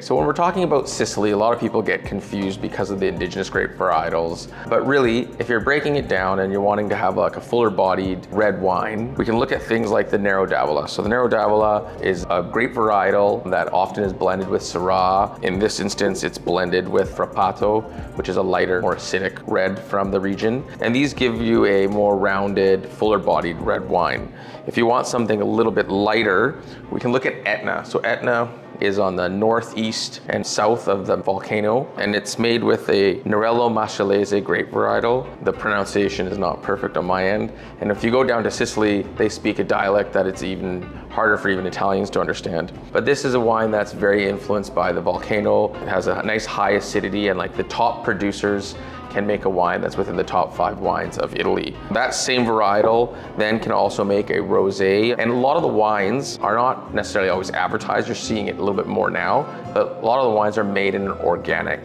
So when we're talking about Sicily, a lot of people get confused because of the indigenous grape varietals. But really, if you're breaking it down and you're wanting to have like a fuller bodied red wine, we can look at things like the Nero d'Avola. So the Nero d'Avola is a grape varietal that often is blended with Syrah. In this instance, it's blended with Frappato, which is a lighter, more acidic red from the region. And these give you a more rounded, fuller bodied red wine. If you want something a little bit lighter, we can look at Etna. So Etna is on the northeast and south of the volcano, and it's made with a Nerello Mascalese grape varietal. The pronunciation is not perfect on my end, and if you go down to Sicily, they speak a dialect that it's even harder for even Italians to understand. But this is a wine that's very influenced by the volcano. It has a nice high acidity, and like the top producers can make a wine that's within the top 5 wines of Italy. That same varietal then can also make a rosé, and a lot of the wines are not necessarily always advertised. You're seeing it a little bit more now, but a lot of the wines are made in an organic.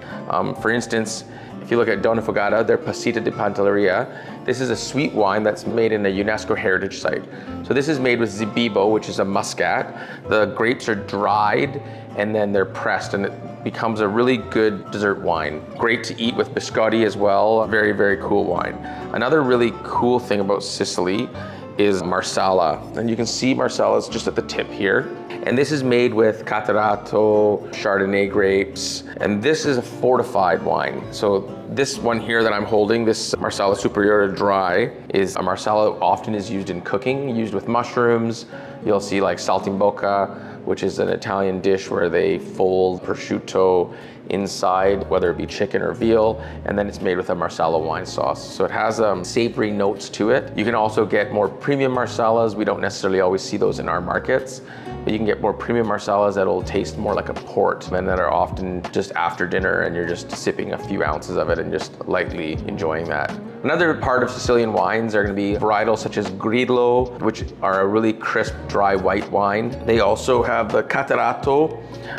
For instance, if you look at Donna Fogata, their Passita di Pantelleria, this is a sweet wine that's made in a UNESCO heritage site. So this is made with Zebibo, which is a muscat. The grapes are dried and then they're pressed, and it becomes a really good dessert wine. Great to eat with biscotti as well. Very, very cool wine. Another really cool thing about Sicily is Marsala. And you can see Marsala is just at the tip here. And this is made with Catarratto, Chardonnay grapes, and this is a fortified wine. So this one here that I'm holding, this Marsala Superiore Dry, is a Marsala often is used in cooking, used with mushrooms. You'll see like saltimbocca, which is an Italian dish where they fold prosciutto inside, whether it be chicken or veal, and then it's made with a Marsala wine sauce. So it has savory notes to it. You can also get more premium Marsalas. We don't necessarily always see those in our markets, but you can get more premium Marsalas that'll taste more like a port, and that are often just after dinner and you're just sipping a few ounces of it and just lightly enjoying that. Another part of Sicilian wines are going to be varietals such as Grillo, which are a really crisp, dry white wine. They also have the Catarratto,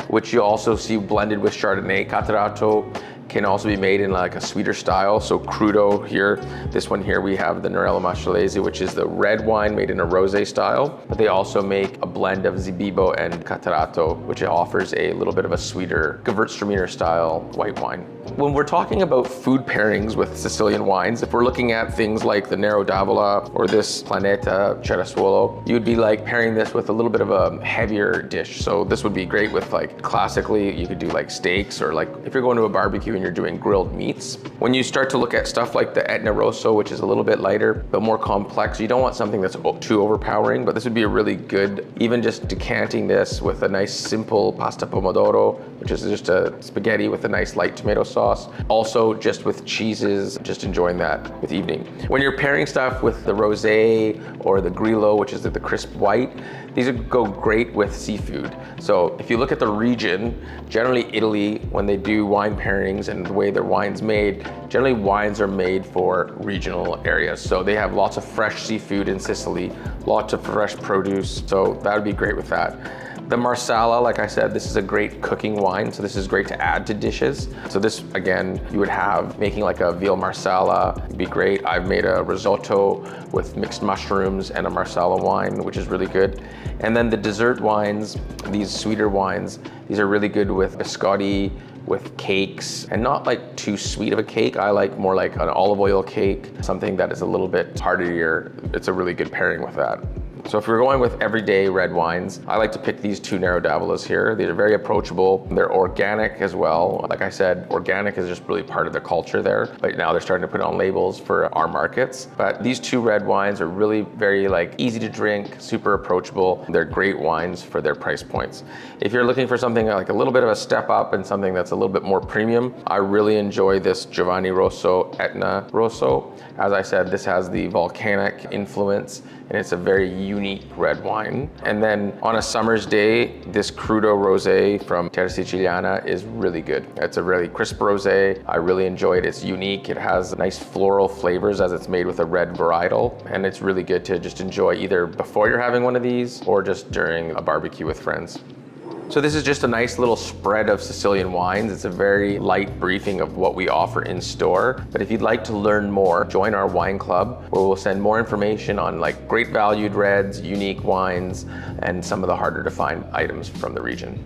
which you also see blended with Chardonnay. Catarratto can also be made in like a sweeter style. So crudo here, this one here, we have the Nerello Mascalese, which is the red wine made in a rosé style. But they also make a blend of Zebibo and Catarratto, which offers a little bit of a sweeter Gewürztraminer style white wine. When we're talking about food pairings with Sicilian wines, if we're looking at things like the Nero d'Avola or this Planeta Cerasuolo, you'd be like pairing this with a little bit of a heavier dish. So this would be great with like, classically, you could do like steaks, or like if you're going to a barbecue and you're doing grilled meats. When you start to look at stuff like the Etna Rosso, which is a little bit lighter, but more complex, you don't want something that's too overpowering, but this would be a really good, even just decanting this with a nice simple pasta pomodoro, which is just a spaghetti with a nice light tomato sauce. Also just with cheeses, just enjoying that with evening. When you're pairing stuff with the rosé or the Grillo, which is the crisp white, these would go great with seafood. So if you look at the region, generally Italy, when they do wine pairings and the way their wine's made, generally wines are made for regional areas. So they have lots of fresh seafood in Sicily, lots of fresh produce. So that would be great with that. The Marsala, like I said, this is a great cooking wine, so this is great to add to dishes. So this, again, you would have making like a veal Marsala, would be great. I've made a risotto with mixed mushrooms and a Marsala wine, which is really good. And then the dessert wines, these sweeter wines, these are really good with biscotti, with cakes, and not like too sweet of a cake. I like more like an olive oil cake, something that is a little bit heartier. It's a really good pairing with that. So if we're going with everyday red wines, I like to pick these 2 Nero d'Avolas here. These are very approachable. They're organic as well. Like I said, organic is just really part of the culture there, but now they're starting to put it on labels for our markets. But these 2 red wines are really very like easy to drink, super approachable. They're great wines for their price points. If you're looking for something like a little bit of a step up and something that's a little bit more premium, I really enjoy this Giovanni Rosso Etna Rosso. As I said, this has the volcanic influence, and it's a very unique red wine. And then on a summer's day, this Crudo Rosé from Terra Siciliana is really good. It's a really crisp rosé. I really enjoy it. It's unique. It has nice floral flavors as it's made with a red varietal, and it's really good to just enjoy either before you're having one of these or just during a barbecue with friends. So this is just a nice little spread of Sicilian wines. It's a very light briefing of what we offer in store. But if you'd like to learn more, join our wine club, where we'll send more information on like great valued reds, unique wines, and some of the harder to find items from the region.